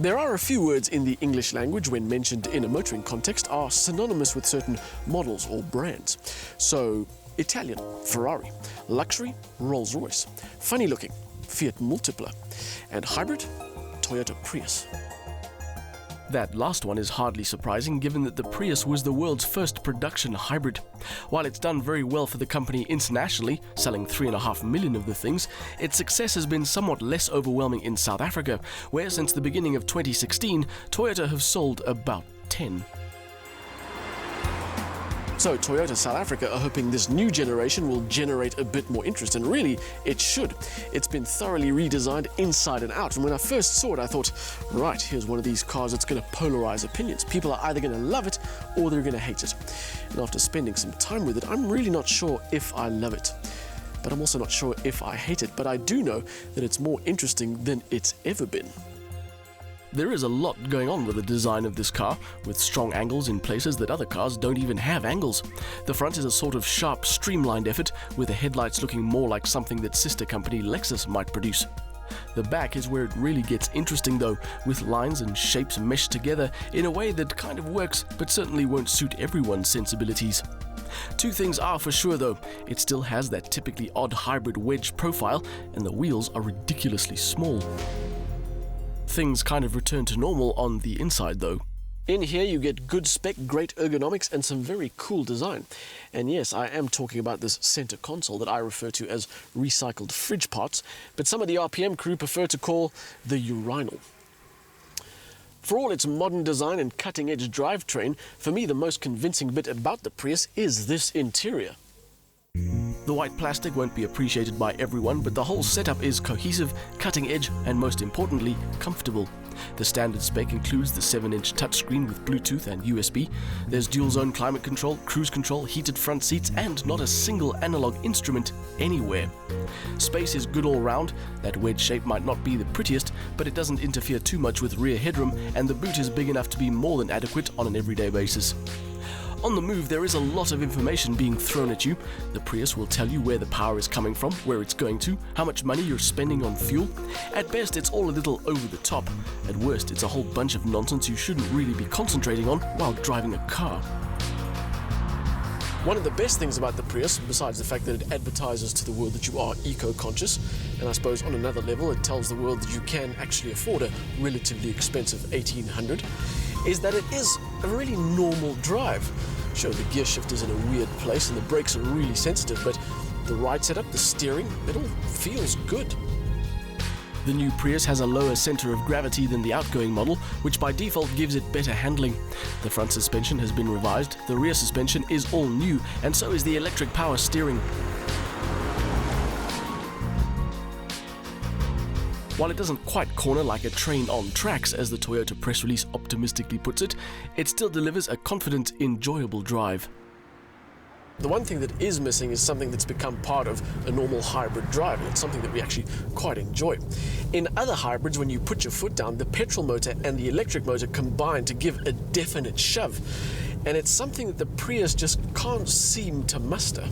There are a few words in the English language when mentioned in a motoring context are synonymous with certain models or brands. So, Italian, Ferrari, luxury, Rolls-Royce, funny looking, Fiat Multipla, and hybrid, Toyota Prius. That last one is hardly surprising given that the Prius was the world's first production hybrid. While it's done very well for the company internationally, selling 3.5 million of the things, its success has been somewhat less overwhelming in South Africa, where since the beginning of 2016, Toyota have sold about 10. So Toyota South Africa are hoping this new generation will generate a bit more interest, and really, it should. It's been thoroughly redesigned inside and out, and when I first saw it, I thought, right, here's one of these cars that's going to polarize opinions. People are either going to love it or they're going to hate it. And after spending some time with it, I'm really not sure if I love it. But I'm also not sure if I hate it, but I do know that it's more interesting than it's ever been. There is a lot going on with the design of this car, with strong angles in places that other cars don't even have angles. The front is a sort of sharp, streamlined effort, with the headlights looking more like something that sister company Lexus might produce. The back is where it really gets interesting though, with lines and shapes meshed together in a way that kind of works, but certainly won't suit everyone's sensibilities. Two things are for sure though, it still has that typically odd hybrid wedge profile, and the wheels are ridiculously small. Things kind of return to normal on the inside though. In here you get good spec, great ergonomics and some very cool design. And yes, I am talking about this center console that I refer to as recycled fridge parts, but some of the RPM crew prefer to call the urinal. For all its modern design and cutting-edge drivetrain, for me the most convincing bit about the Prius is this interior. The white plastic won't be appreciated by everyone, but the whole setup is cohesive, cutting edge, and most importantly, comfortable. The standard spec includes the 7-inch touchscreen with Bluetooth and USB. There's dual-zone climate control, cruise control, heated front seats, and not a single analog instrument anywhere. Space is good all round. That wedge shape might not be the prettiest, but it doesn't interfere too much with rear headroom, and the boot is big enough to be more than adequate on an everyday basis. On the move, there is a lot of information being thrown at you. The Prius will tell you where the power is coming from, where it's going to, how much money you're spending on fuel. At best, it's all a little over the top. At worst, it's a whole bunch of nonsense you shouldn't really be concentrating on while driving a car. One of the best things about the Prius, besides the fact that it advertises to the world that you are eco-conscious, and I suppose on another level it tells the world that you can actually afford a relatively expensive 1800, is that it is a really normal drive. Sure, the gear shift is in a weird place and the brakes are really sensitive, but the ride setup, the steering, it all feels good. The new Prius has a lower center of gravity than the outgoing model, which by default gives it better handling. The front suspension has been revised, the rear suspension is all new, and so is the electric power steering. While it doesn't quite corner like a train on tracks, as the Toyota press release optimistically puts it, it still delivers a confident, enjoyable drive. The one thing that is missing is something that's become part of a normal hybrid drive, and it's something that we actually quite enjoy. In other hybrids, when you put your foot down, the petrol motor and the electric motor combine to give a definite shove, and it's something that the Prius just can't seem to muster.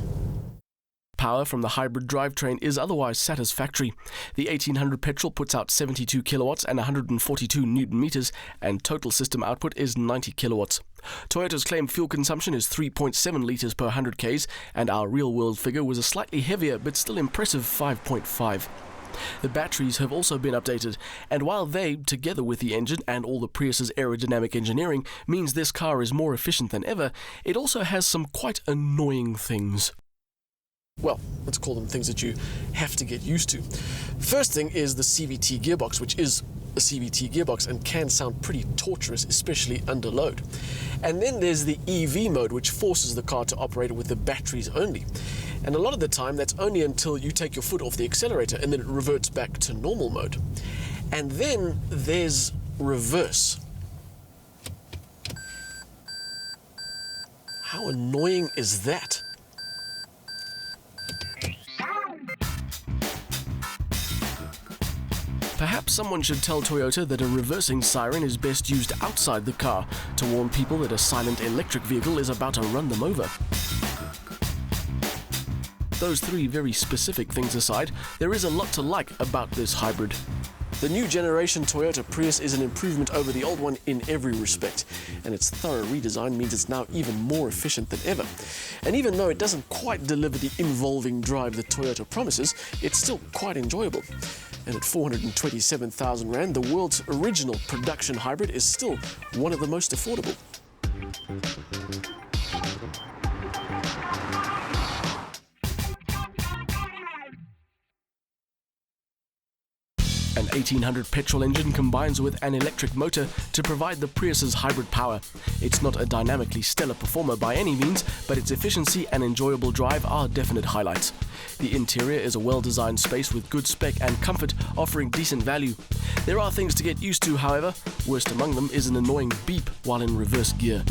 Power from the hybrid drivetrain is otherwise satisfactory. The 1800 petrol puts out 72 kilowatts and 142 newton meters, and total system output is 90 kilowatts. Toyota's claimed fuel consumption is 3.7 litres per 100 k's, and our real-world figure was a slightly heavier but still impressive 5.5. The batteries have also been updated, and while they, together with the engine and all the Prius's aerodynamic engineering, means this car is more efficient than ever, it also has some quite annoying things. Well, let's call them things that you have to get used to. First thing is the CVT gearbox, which is a CVT gearbox and can sound pretty torturous, especially under load. And then there's the EV mode, which forces the car to operate with the batteries only. And a lot of the time, that's only until you take your foot off the accelerator and then it reverts back to normal mode. And then there's reverse. How annoying is that? Perhaps someone should tell Toyota that a reversing siren is best used outside the car to warn people that a silent electric vehicle is about to run them over. Those three very specific things aside, there is a lot to like about this hybrid. The new generation Toyota Prius is an improvement over the old one in every respect, and its thorough redesign means it's now even more efficient than ever. And even though it doesn't quite deliver the involving drive that Toyota promises, it's still quite enjoyable. And at 427,000 Rand, the world's original production hybrid is still one of the most affordable. An 1800 petrol engine combines with an electric motor to provide the Prius's hybrid power. It's not a dynamically stellar performer by any means, but its efficiency and enjoyable drive are definite highlights. The interior is a well-designed space with good spec and comfort, offering decent value. There are things to get used to, however. Worst among them is an annoying beep while in reverse gear.